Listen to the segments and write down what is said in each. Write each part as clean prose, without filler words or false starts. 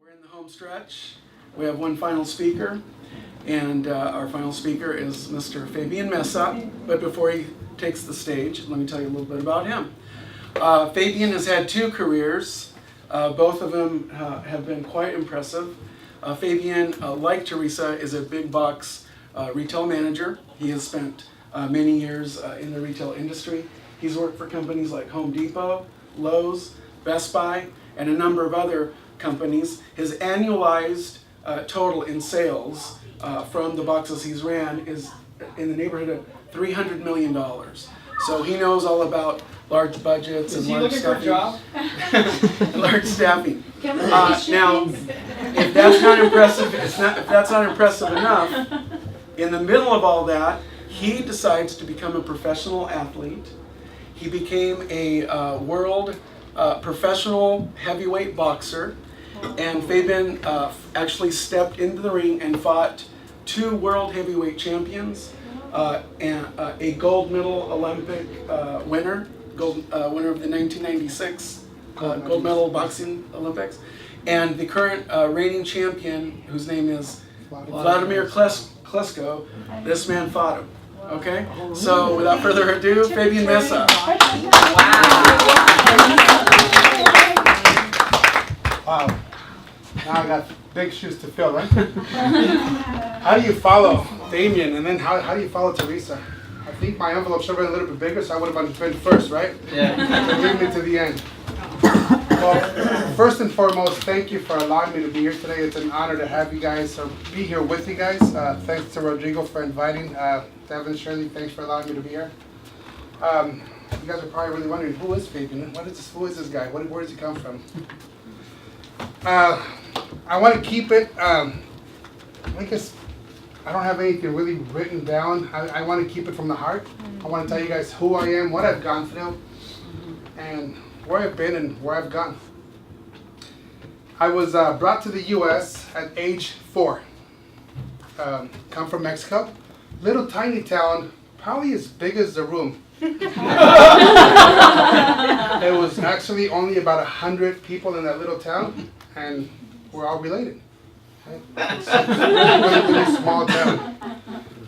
In the home stretch, we have one final speaker, and our final speaker is Mr. Fabian Mesa. But before he takes the stage, let me tell you a little bit about him. Fabian has had two careers. Both of them have been quite impressive. Fabian, like Teresa, is a big box retail manager. He has spent many years in the retail industry. He's worked for companies like Home Depot, Lowe's, Best Buy, and a number of other companies. His annualized total in sales from the boxes he's ran is in the neighborhood of $300 million. So he knows all about large budgets and large staffing. Large staffing. Now, if that's not impressive, if that's not impressive enough, in the middle of all that, he decides to become a professional athlete. He became a world professional heavyweight boxer, and Fabian actually stepped into the ring and fought two world heavyweight champions, and a gold medal Olympic winner, winner of the 1996 gold medal boxing Olympics, and the current reigning champion, whose name is Vladimir Klitschko. This man fought him. Okay, so without further ado, Fabian Mesa. Wow. Now I got big shoes to fill, right? How do you follow Damien, and then how do you follow Teresa? I think my envelope should have been a little bit bigger, so I would have been first, right? Yeah. So leave me to the end. Well, first and foremost, thank you for allowing me to be here today. It's an honor to have you guys, or be here with you guys. Thanks to Rodrigo for inviting. Devin, Shirley, thanks for allowing me to be here. You guys are probably really wondering, who is Fabian? Who is this guy? Where does he come from? I want to keep it, I guess I don't have anything really written down. I want to keep it from the heart. I want to tell you guys who I am, what I've gone through, and where I've been and where I've gone. I was brought to the U.S. at age 4. Come from Mexico. Little tiny town, probably as big as the room. It was actually only about 100 people in that little town, and we're all related. It's a really small town.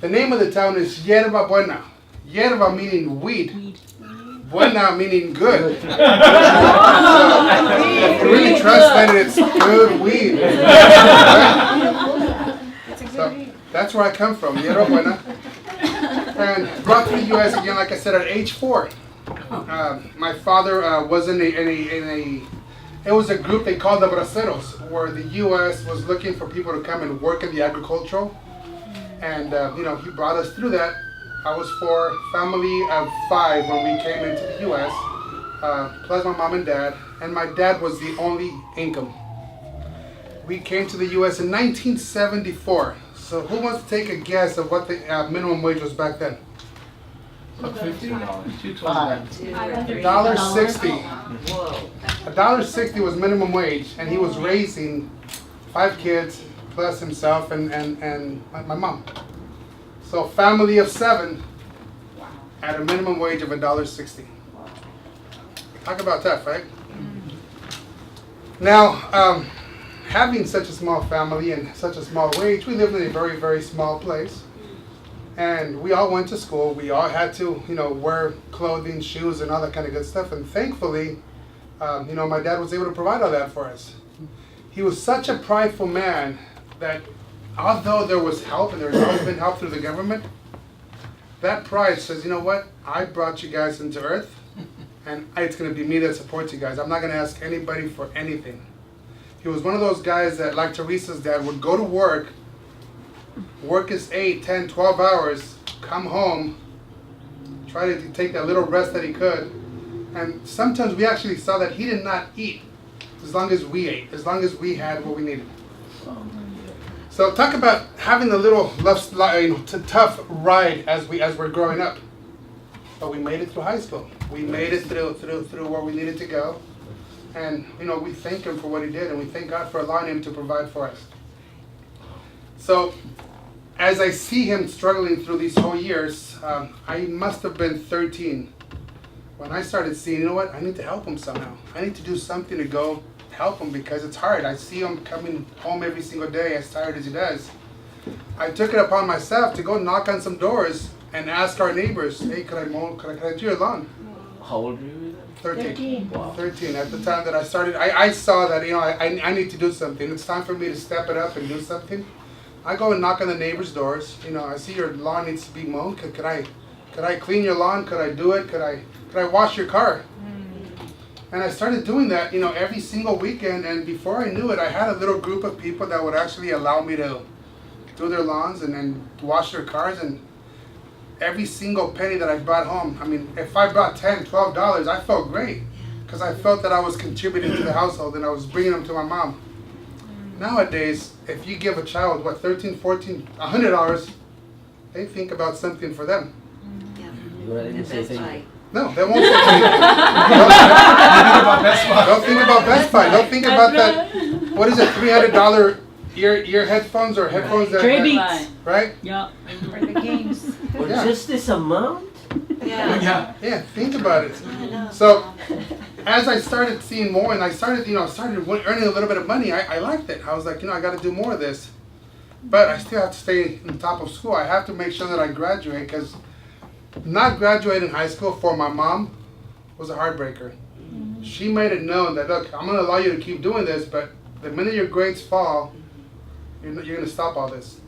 The name of the town is Yerba Buena. Yerba meaning weed. Buena meaning good. So, if you really translated, it's good weed. So that's where I come from, Yerba Buena. And brought to the U.S. again, like I said, at age 4. My father was in it was a group they called the Braceros, where the U.S. was looking for people to come and work in the agricultural. And, he brought us through that. I was for family of 5 when we came into the U.S., plus my mom and dad. And my dad was the only income. We came to the U.S. in 1974. So who wants to take a guess of what the minimum wage was back then? $15. $1.60. $1.60 was minimum wage, and he was raising 5 kids plus himself and my mom. So family of 7 at a minimum wage of $1.60. Talk about tough, right? Now, having such a small family and such a small wage, we lived in a very, very small place. And we all went to school. We all had to, wear clothing, shoes, and all that kind of good stuff. And thankfully, my dad was able to provide all that for us. He was such a prideful man that although there was help, and there's always been help through the government, that pride says, you know what? I brought you guys into earth, and it's going to be me that supports you guys. I'm not going to ask anybody for anything. He was one of those guys that, like Teresa's dad, would go to work his 8, 10, 12 hours, come home, try to take that little rest that he could. And sometimes we actually saw that he did not eat as long as we ate, as long as we had what we needed. So talk about having the little tough ride as we're growing up. But we made it through high school. We made it through where we needed to go. And, we thank him for what he did, and we thank God for allowing him to provide for us. So, as I see him struggling through these whole years, I must have been 13 when I started seeing, I need to help him somehow. I need to do something to go help him because it's hard. I see him coming home every single day as tired as he does. I took it upon myself to go knock on some doors and ask our neighbors, hey, could I do your lawn? How old were you? 13. Wow. 13. At the time that I started, I saw that, I need to do something. It's time for me to step it up and do something. I go and knock on the neighbors' doors. I see your lawn needs to be mown. Could I clean your lawn? Could I do it? Could I wash your car? And I started doing that, every single weekend. And before I knew it, I had a little group of people that would actually allow me to do their lawns and wash their cars. And every single penny that I brought home, if I brought $10, $12, I felt great because I felt that I was contributing to the household and I was bringing them to my mom. Nowadays, if you give a child, $13, $14, $100, they think about something for them. You want to say something? No, they won't Don't think about Best Buy. Don't think about that. What is it, $300 ear headphones or headphones that, right? Yeah. For the games. For Yeah. just this amount? Yeah. Yeah, think about it. I know. So, as I started seeing more and I started earning a little bit of money, I liked it. I was like, I got to do more of this. But I still have to stay on top of school. I have to make sure that I graduate because not graduating high school for my mom was a heartbreaker. She made it known that, look, I'm going to allow you to keep doing this, but the minute your grades fall, you're going to stop all this.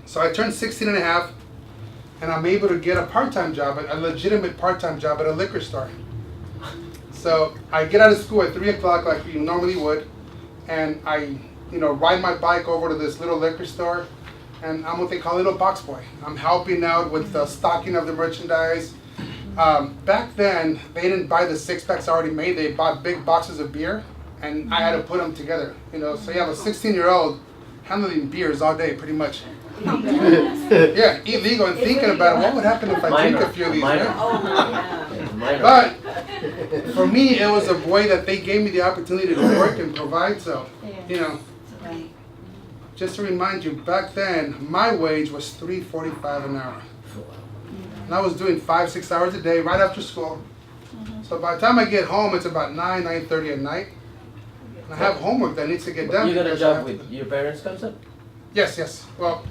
So I turned 16 and a half, and I'm able to get a part-time job, a legitimate part-time job at a liquor store. So I get out of school at 3 o'clock like you normally would, and I ride my bike over to this little liquor store, and I'm what they call a little box boy. I'm helping out with the stocking of the merchandise. Back then, they didn't buy the six-packs already made. They bought big boxes of beer, and I had to put them together. So you have a 16-year-old handling beers all day, pretty much. Yeah, illegal, and thinking about it, what would happen if I drink a few of these, right? But for me, it was a way that they gave me the opportunity to work and provide. So, Right. just to remind you, back then, my wage was $3.45 an hour. And I was doing 5-6 hours a day right after school. So by the time I get home, it's about 9:30 at night. And I have homework that needs to get done. You got a because I job have with to- your parents' concept? Yes. Well,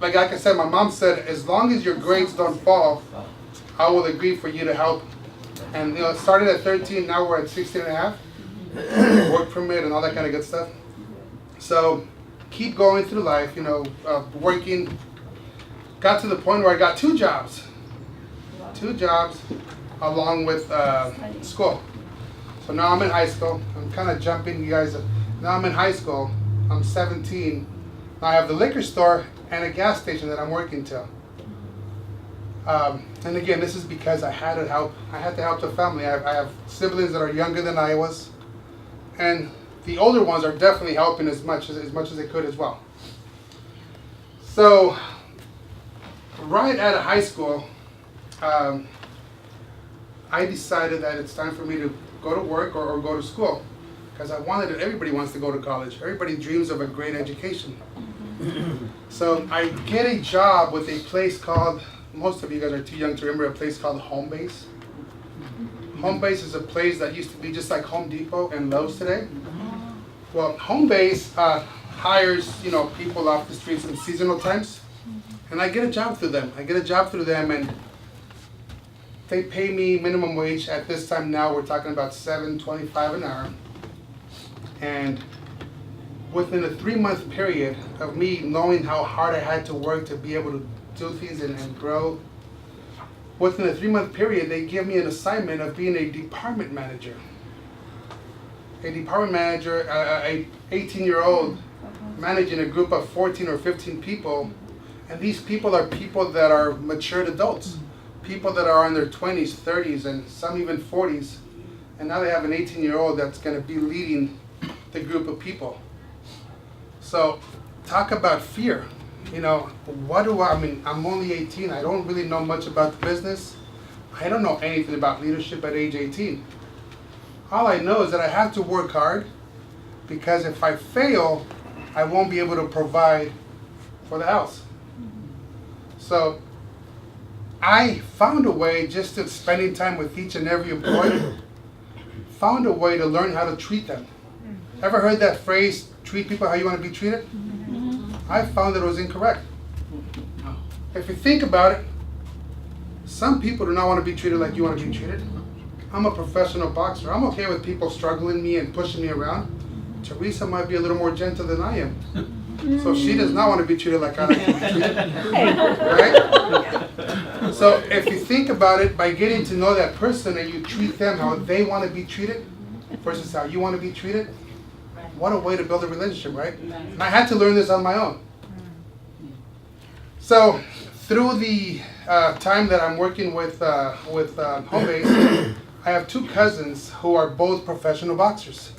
like I said, my mom said, as long as your grades don't fall, I will agree for you to help. And it started at 13, now we're at 16 and a half. Work permit and all that kind of good stuff. So keep going through life, working. Got to the point where I got 2 jobs. 2 jobs along with school. So now I'm in high school. I'm kind of jumping you guys. Now I'm in high school. I'm 17. I have the liquor store and a gas station that I'm working till. And again, this is because I had to help the family. I have siblings that are younger than I was, and the older ones are definitely helping as much as they could as well. So, right out of high school, I decided that it's time for me to go to work or go to school. Because everybody wants to go to college. Everybody dreams of a great education. So I get a job with a place called, most of you guys are too young to remember, a place called Home Base. Home Base is a place that used to be just like Home Depot and Lowe's today. Well, Home Base hires, people off the streets in seasonal times. And I get a job through them. And they pay me minimum wage at this time now. We're talking about $7.25 an hour. And within a 3-month period of me knowing how hard I had to work to be able to do things and grow, within a 3-month period, they give me an assignment of being a department manager. A department manager, a 18-year-old managing a group of 14 or 15 people. And these people are people that are matured adults. People that are in their 20s, 30s, and some even 40s. And now they have an 18-year-old that's going to be leading the group of people. So, talk about fear. I'm only 18. I don't really know much about the business. I don't know anything about leadership at age 18. All I know is that I have to work hard, because if I fail, I won't be able to provide for the house. So, I found a way, just to spending time with each and every employee, found a way to learn how to treat them. Ever heard that phrase, treat people how you want to be treated? I found that it was incorrect. If you think about it, some people do not want to be treated like you want to be treated. I'm a professional boxer. I'm okay with people struggling me and pushing me around. Teresa might be a little more gentle than I am. So she does not want to be treated like I like to be treated. Right? So if you think about it, by getting to know that person and you treat them how they want to be treated versus how you want to be treated, what a way to build a relationship, right? And I had to learn this on my own. So through the time that I'm working with Homebase, I have two cousins who are both professional boxers.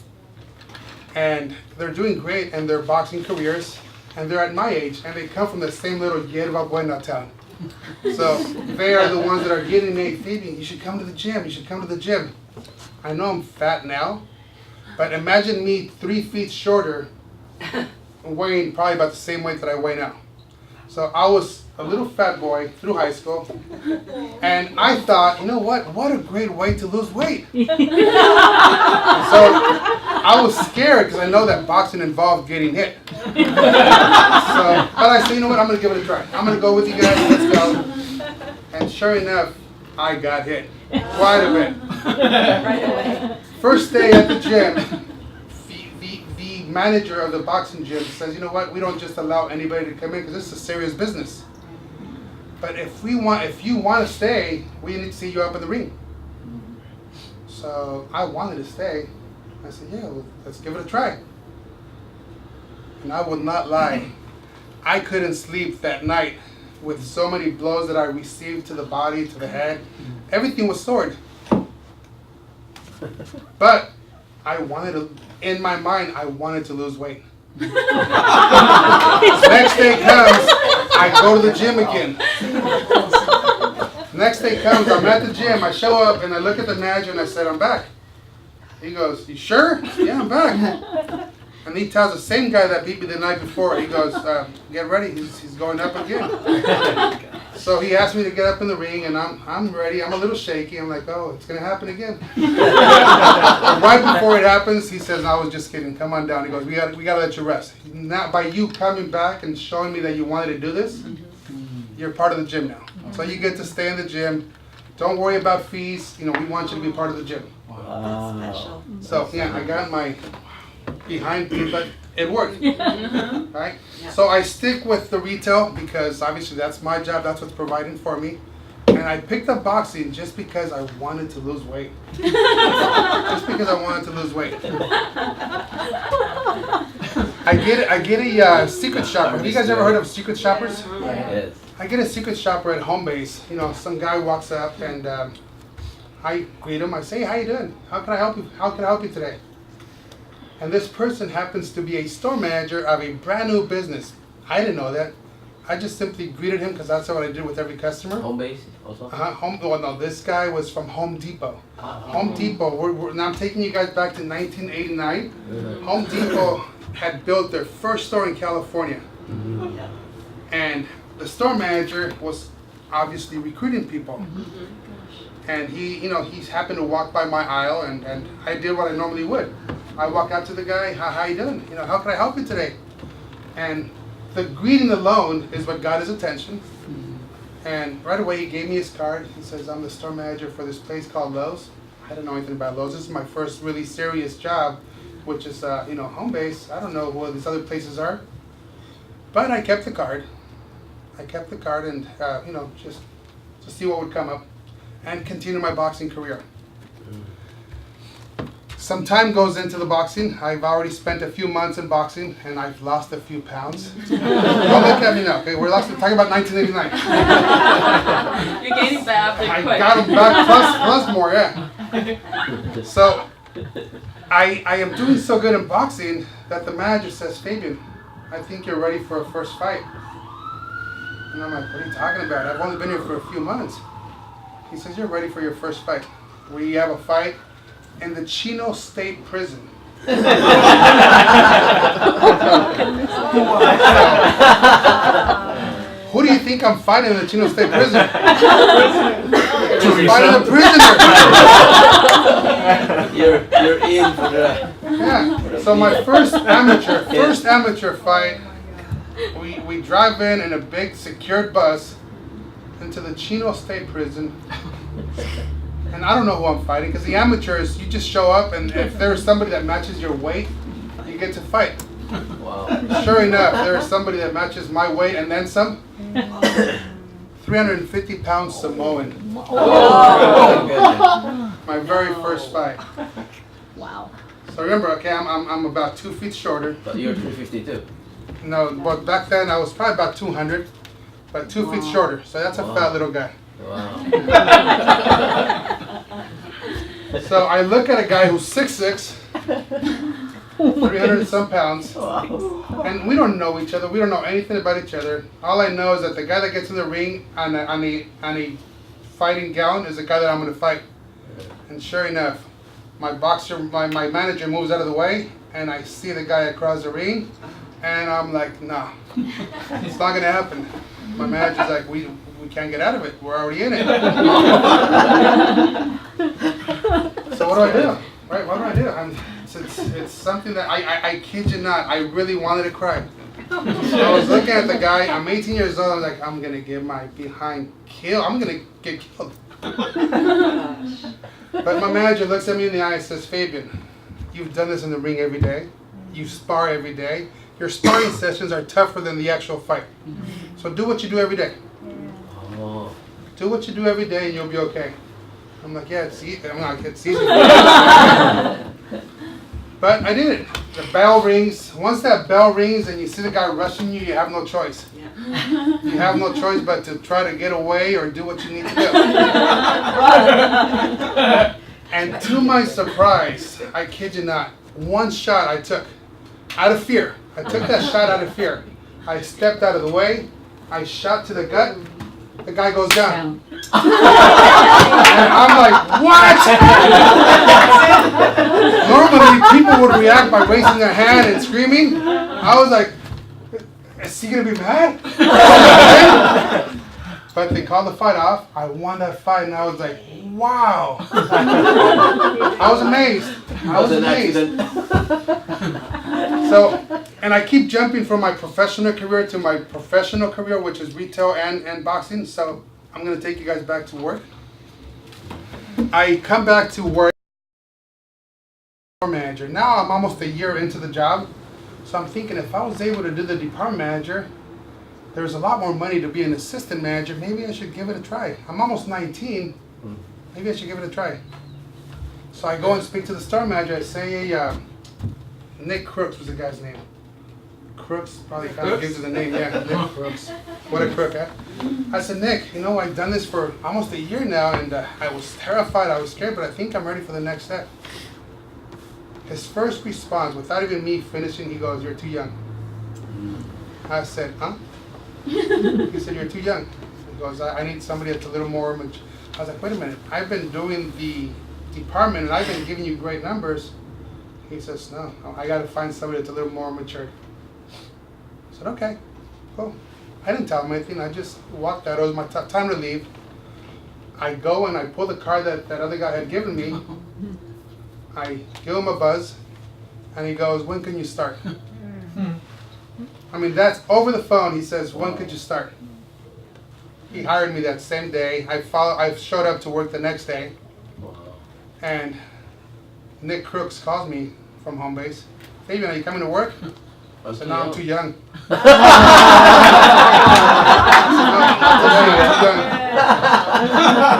And they're doing great in their boxing careers, and they're at my age, and they come from the same little Yerba Buena town. So they are the ones that are getting me, Fabian, you should come to the gym, you should come to the gym. I know I'm fat now, but imagine me 3 feet shorter, weighing probably about the same weight that I weigh now. So I was a little fat boy through high school, and I thought, you know what a great way to lose weight. So I was scared because I know that boxing involved getting hit. But I said, you know what, I'm going to give it a try. I'm going to go with you guys, let's go. And sure enough, I got hit quite a bit. Right away. First day at the gym, the manager of the boxing gym says, you know what, we don't just allow anybody to come in because this is a serious business. But if you want to stay, we need to see you up in the ring. So I wanted to stay. I said, yeah, well, let's give it a try. And I will not lie, I couldn't sleep that night with so many blows that I received to the body, to the head. Everything was sore. But I wanted to, in my mind, I wanted to lose weight. Next day comes, I go to the gym again. Next day comes, I'm at the gym, I show up and I look at the manager and I said, I'm back. He goes, you sure? Yeah, I'm back. And he tells the same guy that beat me the night before, he goes, get ready, he's going up again. So he asked me to get up in the ring and I'm ready, I'm a little shaky, I'm like, oh, it's gonna happen again. Right before it happens, he says, I was just kidding, come on down. He goes, we gotta let you rest. Now, by you coming back and showing me that you wanted to do this, you're part of the gym now. So you get to stay in the gym. Don't worry about fees. You know, we want you to be part of the gym. Special. So yeah, I got my behind me, but it worked. Right? So I stick with the retail because obviously that's my job. That's what's providing for me. And I picked up boxing just because I wanted to lose weight. Just because I wanted to lose weight. I get a secret shopper. Have you guys ever heard of secret shoppers? Yes. I get a secret shopper at Homebase. You know, some guy walks up and I greet him. I say, hey, how you doing? How can I help you? How can I help you today? And this person happens to be a store manager of a brand new business. I didn't know that. I just simply greeted him because that's what I did with every customer. Homebase also? Well, no, this guy was from Home Depot. Home Depot, now I'm taking you guys back to 1989. Home Depot had built their first store in California. And the store manager was obviously recruiting people. And he happened to walk by my aisle and I did what I normally would. I walk out to the guy, how you doing? You know, how can I help you today? And the greeting alone is what got his attention. And right away he gave me his card. He says, I'm the store manager for this place called Lowe's. I didn't know anything about Lowe's. This is my first really serious job, which is, Homebase. I don't know what these other places are. But I kept the card. I kept the card and, just to see what would come up and continue my boxing career. Some time goes into the boxing. I've already spent a few months in boxing and I've lost a few pounds. Don't look at me now, okay? We're talking about 1989. You're gaining back pretty I quick. got them back plus more, yeah. So I am doing so good in boxing that the manager says, Fabian, I think you're ready for a first fight. And I'm like, what are you talking about? I've only been here for a few months. He says, you're ready for your first fight. We have a fight in the Chino State Prison. Who do you think I'm fighting in the Chino State Prison? I'm fighting a prisoner. You're in for the. Yeah. So my first amateur fight, we drive in a big secured bus into the Chino State Prison. And I don't know who I'm fighting because the amateurs, you just show up and if there's somebody that matches your weight, you get to fight. Wow. Sure enough, there's somebody that matches my weight and then some. 350-pound Samoan. Oh, My very first fight. Wow. So remember, okay, I'm about 2 feet shorter. but you're 352. No, but back then I was probably about 200, about 2 feet shorter. So that's a Wow. fat little guy. Wow. So I look at a guy who's 6'6", 300 and some pounds, Wow. and we don't know each other. We don't know anything about each other. All I know is that the guy that gets in the ring on a fighting gown is the guy that I'm going to fight. And sure enough, my manager moves out of the way, and I see the guy across the ring, and I'm like, nah, it's not going to happen. My manager's like, we can't get out of it. We're already in it. So what do I do? Right? What do I do? It's something that I kid you not, I really wanted to cry. So I was looking at the guy, I'm 18 years old, I was like, I'm going to get my behind killed. I'm going to get killed. But my manager looks at me in the eye and says, Fabian, you've done this in the ring every day. You spar every day. Your sparring sessions are tougher than the actual fight. So do what you do every day. Oh. Do what you do every day and you'll be okay. I'm like, yeah, it's easy. It's easy. But I did it. The bell rings. Once that bell rings and you see the guy rushing you, you have no choice. You have no choice but to try to get away or do what you need to do. And to my surprise, I kid you not, one shot I took out of fear. I took that shot out of fear. I stepped out of the way. I shot to the gut. The guy goes down. And I'm like, what? Normally, people would react by raising their hand and screaming. I was like, is he going to be mad? But they called the fight off. I won that fight, and I was like, wow. I was amazed. I was an amazed. accident. So, and I keep jumping from my professional career to my professional career, which is retail and boxing. So I'm going to take you guys back to work. I come back to work manager. Now I'm almost a year into the job. So I'm thinking if I was able to do the department manager, there's a lot more money to be an assistant manager. Maybe I should give it a try. I'm almost 19. Maybe I should give it a try. So I go and speak to the store manager. I say, hey, Nick Crooks was the guy's name. Crooks probably kind of gives it the name. Yeah, Nick Crooks. What a crook, huh? I said, Nick, you know, I've done this for almost a year now, and I was terrified. I was scared, but I think I'm ready for the next step. His first response, without even me finishing, he goes, you're too young. I said, huh? He said, you're too young. He goes, I need somebody that's a little more mature. I was like, wait a minute. I've been doing the department, and I've been giving you great numbers. He says, no, I got to find somebody that's a little more mature. I said, okay, cool. I didn't tell him anything. I just walked out. It was my time to leave. I go and I pull the card that other guy had given me. I give him a buzz, and he goes, when can you start? I mean, that's over the phone. He says, when could you start? He hired me that same day. I showed up to work the next day, and Nick Crooks calls me from home base. Fabian, are you coming to work? I said, no, I'm too young.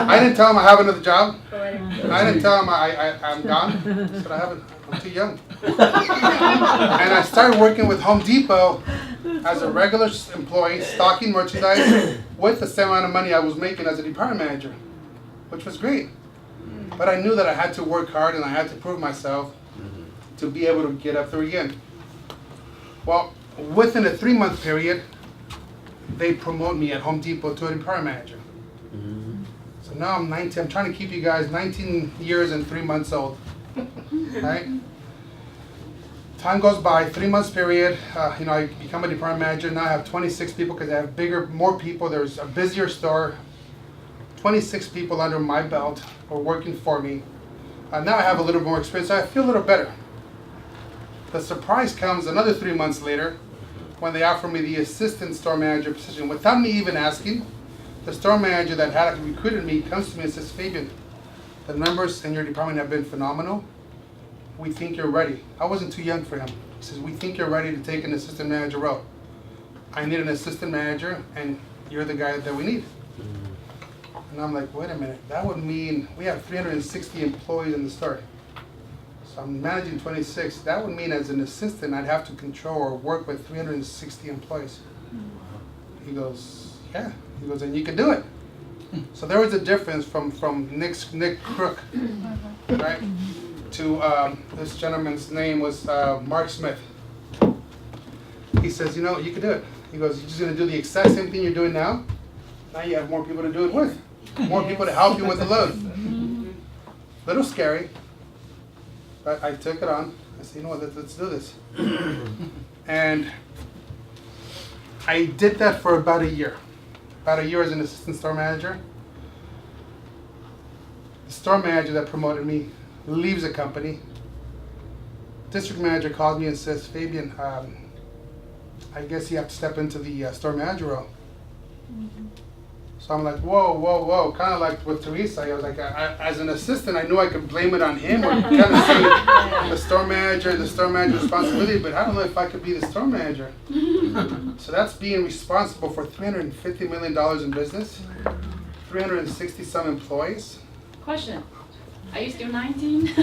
I didn't tell him I have another job. I didn't tell him I'm gone. I said, I'm too young. And I started working with Home Depot as a regular employee, stocking merchandise with the same amount of money I was making as a department manager, which was great. But I knew that I had to work hard and I had to prove myself to be able to get up there again. Well, within a 3-month period, they promote me at Home Depot to a department manager. So now I'm 19. I'm trying to keep you guys 19 years and 3 months old. Right? Time goes by, 3 months period. I become a department manager. Now I have 26 people because I have more people. There's a busier store. 26 people under my belt are working for me. Now I have a little more experience, so I feel a little better. The surprise comes another 3 months later when they offer me the assistant store manager position. Without me even asking, the store manager that had recruited me comes to me and says, Fabian, the numbers in your department have been phenomenal. We think you're ready. I wasn't too young for him. He says, we think you're ready to take an assistant manager role. I need an assistant manager, and you're the guy that we need. And I'm like, wait a minute, that would mean we have 360 employees in the store. So I'm managing 26. That would mean as an assistant, I'd have to control or work with 360 employees. He goes, yeah. He goes, and you can do it. So there was a difference from Nick Crook, right, to this gentleman's name was Mark Smith. He says, you know, you can do it. He goes, you're just going to do the exact same thing you're doing now. Now you have more people to do it with. More people to help you with the load. Little scary, but I took it on. I said, you know what, let's do this. And I did that for about a year. About a year as an assistant store manager. The store manager that promoted me leaves the company. District manager calls me and says, Fabian, I guess you have to step into the store manager role. So I'm like, whoa. Kind of like with Teresa, I was like, as an assistant, I knew I could blame it on him or kind of say the store manager responsibility, but I don't know if I could be the store manager. So that's being responsible for $350 million in business, 360 some employees. Question. Are you still 19?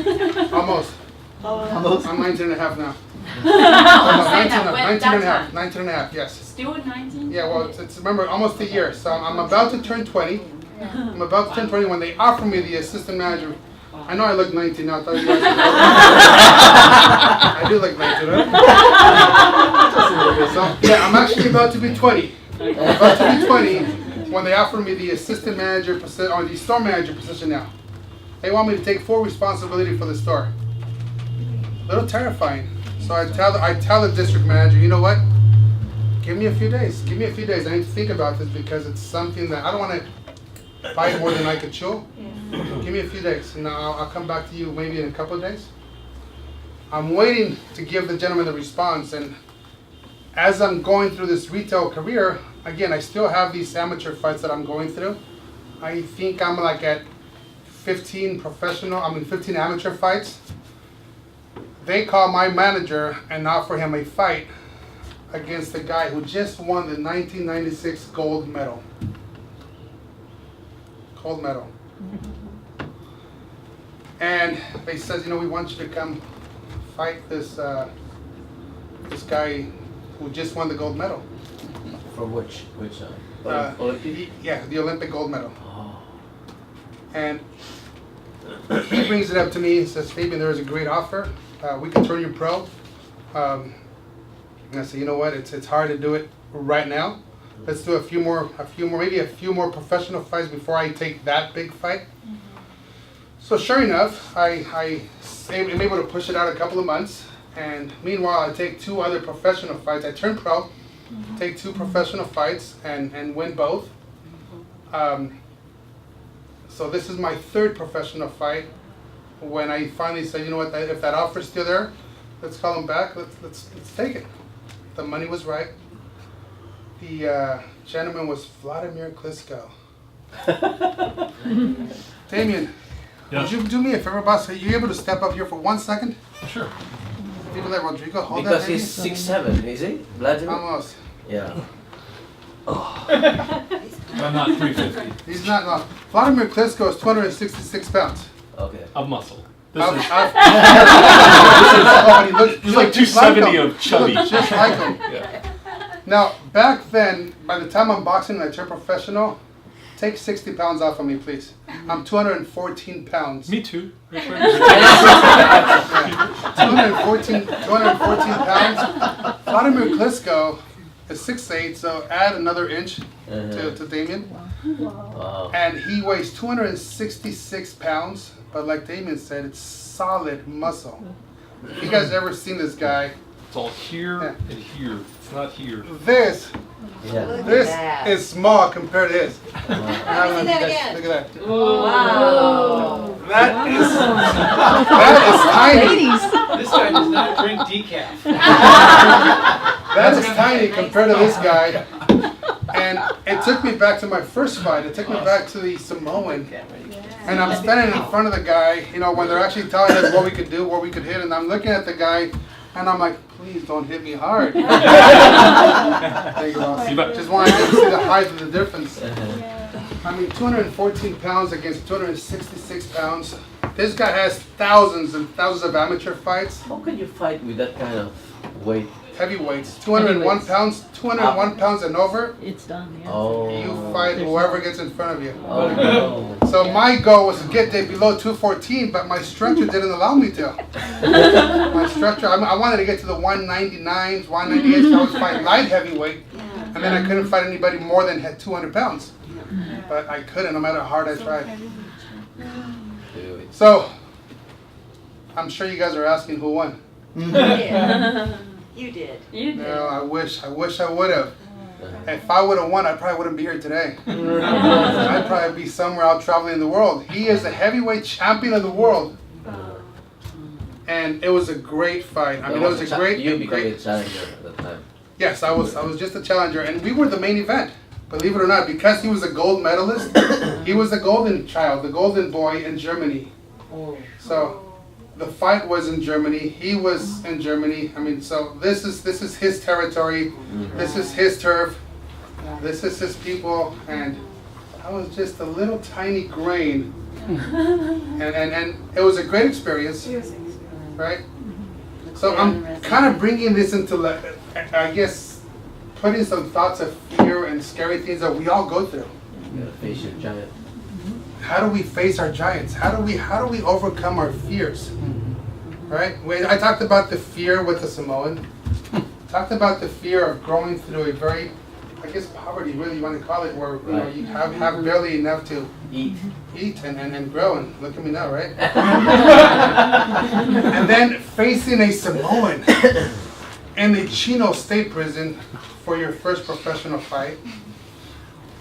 Almost. Almost. I'm 19 and a half now. Say that, when 19 that and a half, time. 19 and a half, yes. Still 19? Yeah, well, it's remember, almost a year. So I'm about to turn 20. I'm about to turn 20 when they offer me the assistant manager. I know I look 19 now. I thought you guys I do look 19, right? So, yeah, I'm actually about to be 20. I'm about to be 20 when they offer me the assistant manager position, or the store manager position now. They want me to take full responsibility for the store. A little terrifying. So I tell the district manager, you know what? Give me a few days. Give me a few days. I need to think about this because it's something that I don't want to bite more than I can chew. Give me a few days, and I'll come back to you maybe in a couple of days. I'm waiting to give the gentleman the response, and as I'm going through this retail career, again, I still have these amateur fights that I'm going through. I think I'm like at 15 amateur fights. They call my manager and offer him a fight against the guy who just won the 1996 gold medal. Gold medal. And they says, you know, we want you to come fight this this guy who just won the gold medal. From which Olympic? Yeah, the Olympic gold medal. Oh. And he brings it up to me and says, Fabian, there is a great offer. We can turn you pro. And I said, you know what? It's hard to do it right now. Let's do a few more, maybe a few more professional fights before I take that big fight. So sure enough, I'm able to push it out a couple of months. And meanwhile, I take 2 other professional fights. I turn pro, take 2 professional fights, and win both. So this is my 3rd professional fight. When I finally said, you know what, if that offer's still there, let's call him back. Let's take it. The money was right. The gentleman was Vladimir Klitschko. Damien, would you do me a favor, boss? Are you able to step up here for 1 second? Sure. People let Rodrigo hold Because that. he's 6'7", is he? Vladimir? Almost. Yeah. I'm not 350 He's not. No. Vladimir Klitschko is 266 pounds. Okay. of muscle. This is He's like 270 of chubby. Just like him. Yeah. Now, back then, by the time I'm boxing and I turn professional, take 60 pounds off of me, please. I'm 214 pounds. Me too. 214 pounds. Vladimir Klitschko is 6'8", so add another inch to Damien. Wow. And he weighs 266 pounds, but like Damien said, it's solid muscle. If you guys ever seen this guy, It's all here and here. It's not here. this Yeah. is small compared to his. Let me see that again. Look at that. Wow. That is That is tiny. This guy does not drink decaf. That is tiny compared to this guy. And it took me back to my first fight. It took me back to the Samoan. And I'm standing in front of the guy, you know, when they're actually telling us what we could do, where we could hit, and I'm looking at the guy, and I'm like, please don't hit me hard. Thank you, Ross. Just wanted to see the height of the difference. I mean, 214 pounds against 266 pounds. This guy has thousands and thousands of amateur fights. How can you fight with that kind of weight? Heavyweights, 201 Heavyweights. pounds, 201 pounds and over. It's done, yeah. Oh. You fight whoever gets in front of you. Oh, no. So my goal was to get there below 214, but my structure didn't allow me to. My structure, I wanted to get to the 199s, 198s, so I was fighting light heavyweight, and then I couldn't fight anybody more than had 200 pounds. But I couldn't, no matter how hard I tried. So, I'm sure you guys are asking who won. You did. You did. No, I wish I would have. If I would have won, I probably wouldn't be here today. I'd probably be somewhere out traveling the world. He is the heavyweight champion of the world. And it was a great fight. I mean, it was a great, You became great. a challenger at that time. Yes, I was just a challenger, and we were the main event. Believe it or not, because he was a gold medalist, he was the golden child, the golden boy in Germany. So the fight was in Germany. He was in Germany. I mean, so this is his territory. This is his turf. This is his people, and I was just a little tiny grain. And it was a great experience, right? So I'm kind of bringing this into, I guess, putting some thoughts of fear and scary things that we all go through. You gotta face your giant. How do we face our giants? How do we overcome our fears? Right? I talked about the fear with the Samoan. Talked about the fear of growing through a very, I guess, poverty, really, you want to call it, where you know you have barely enough to Eat. and grow. And look at me now, right? And then facing a Samoan in the Chino State Prison for your first professional fight.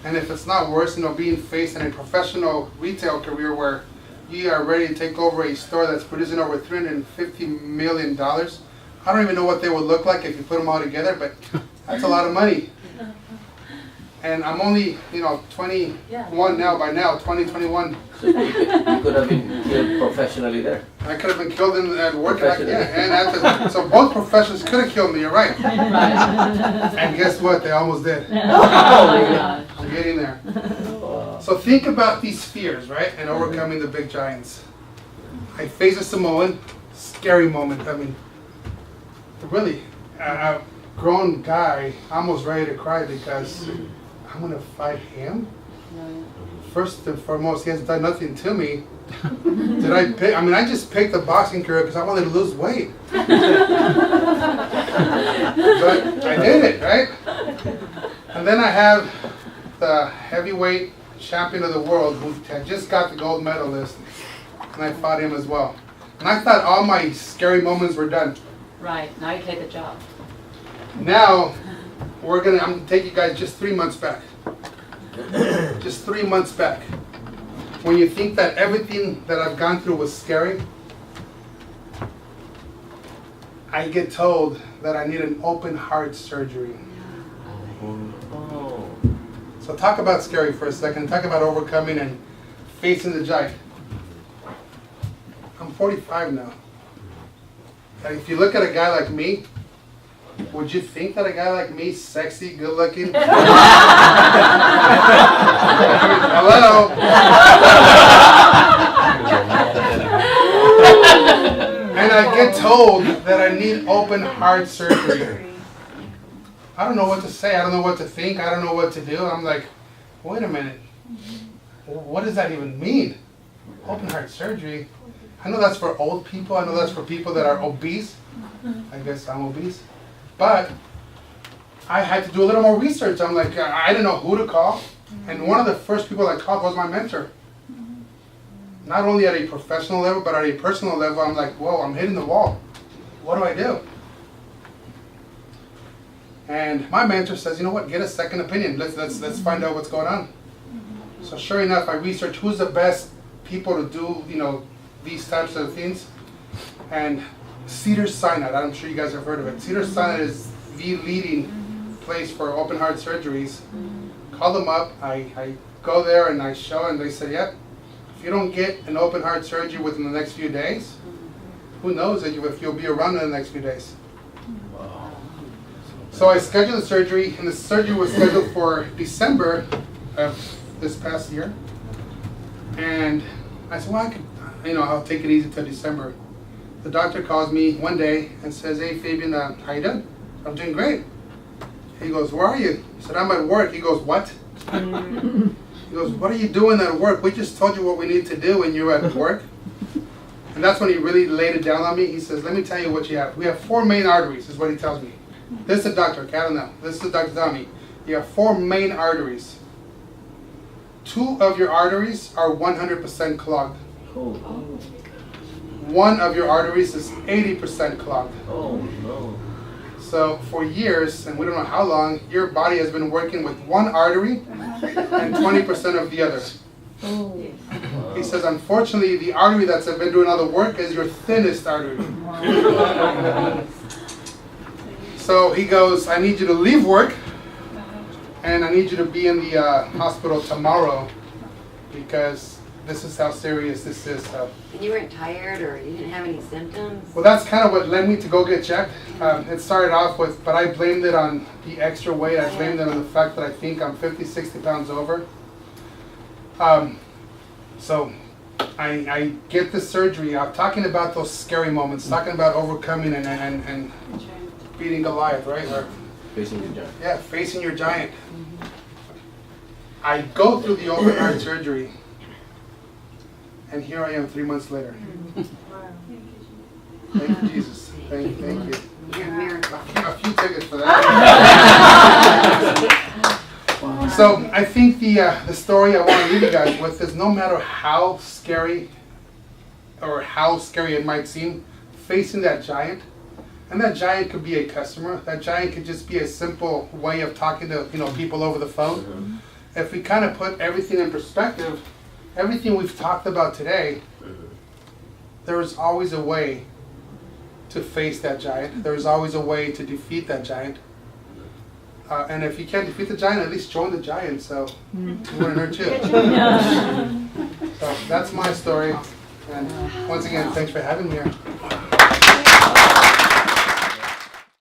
And if it's not worse, you know, being faced in a professional retail career where you are ready to take over a store that's producing over $350 million. I don't even know what they would look like if you put them all together, but that's a lot of money. And I'm only, 21 now, by now, 2021. So you could have been killed professionally there. I could have been killed at work, so both professions could have killed me, you're right. And guess what, they almost did. I'm getting there. So think about these fears, right? And overcoming the big giants. I face a Samoan, scary moment. I mean, really, a grown guy, almost ready to cry because I'm gonna fight him? First and foremost, he hasn't done nothing to me. Did I pick? I mean, I just picked the boxing career because I wanted to lose weight. But I did it, right? And then I have the heavyweight champion of the world who had just got the gold medalist, and I fought him as well. And I thought all my scary moments were done. Right, now you take the job. Now, I'm gonna take you guys just 3 months back. Just 3 months back. When you think that everything that I've gone through was scary, I get told that I need an open heart surgery. Oh. So talk about scary for a second. Talk about overcoming and facing the giant. I'm 45 now. And if you look at a guy like me, would you think that a guy like me, sexy, good looking? Hello? And I get told that I need open heart surgery. I don't know what to say. I don't know what to think. I don't know what to do. I'm like, wait a minute. What does that even mean? Open heart surgery? I know that's for old people. I know that's for people that are obese. I guess I'm obese. But I had to do a little more research. I'm like, I didn't know who to call. And one of the first people I called was my mentor. Not only at a professional level, but at a personal level, I'm like, whoa, I'm hitting the wall. What do I do? And my mentor says, you know what, get a second opinion. Let's find out what's going on. So sure enough, I researched who's the best people to do, these types of things. And Cedars-Sinai, I'm sure you guys have heard of it. Cedars-Sinai is the leading place for open heart surgeries. Call them up. I go there and I show, and they say, yep, if you don't get an open heart surgery within the next few days, who knows if you'll be around in the next few days. So I scheduled the surgery, and the surgery was scheduled for December of this past year. And I said, well, I'll take it easy till December. The doctor calls me one day and says, hey, Fabian, how you doing? I'm doing great. He goes, where are you? I said, I'm at work. He goes, what? He goes, what are you doing at work? We just told you what we need to do and you're at work. And that's when he really laid it down on me. He says, let me tell you what you have. We have 4 main arteries, is what he tells me. This is the doctor, okay? I don't know. This is the doctor telling me. You have 4 main arteries. 2 of your arteries are 100% clogged. Oh, 1 of your arteries is 80% clogged. oh no. So for years, and we don't know how long, your body has been working with 1 artery and 20% of the other. He says, unfortunately, the artery that's been doing all the work is your thinnest artery. So he goes, I need you to leave work, and I need you to be in the hospital tomorrow, because this is how serious this is. And you weren't tired or you didn't have any symptoms? Well, that's kind of what led me to go get checked. It started off with, but I blamed it on the extra weight. I blamed it on the fact that I think I'm 50, 60 pounds over. So I get the surgery. I'm talking about those scary moments, talking about overcoming and beating Goliath, right? Or, Facing the giant. yeah, facing your giant. I go through the open heart surgery, and here I am 3 months later. Thank you, Jesus. Thank you. You're a miracle. A few tickets for that. So I think the story I want to leave you guys with is, no matter how scary it might seem, facing that giant, and that giant could be a customer, that giant could just be a simple way of talking to people over the phone. If we kind of put everything in perspective, everything we've talked about today, there is always a way to face that giant. There is always a way to defeat that giant. And if you can't defeat the giant, at least join the giant. So you wouldn't hurt you. So that's my story. And once again, thanks for having me here.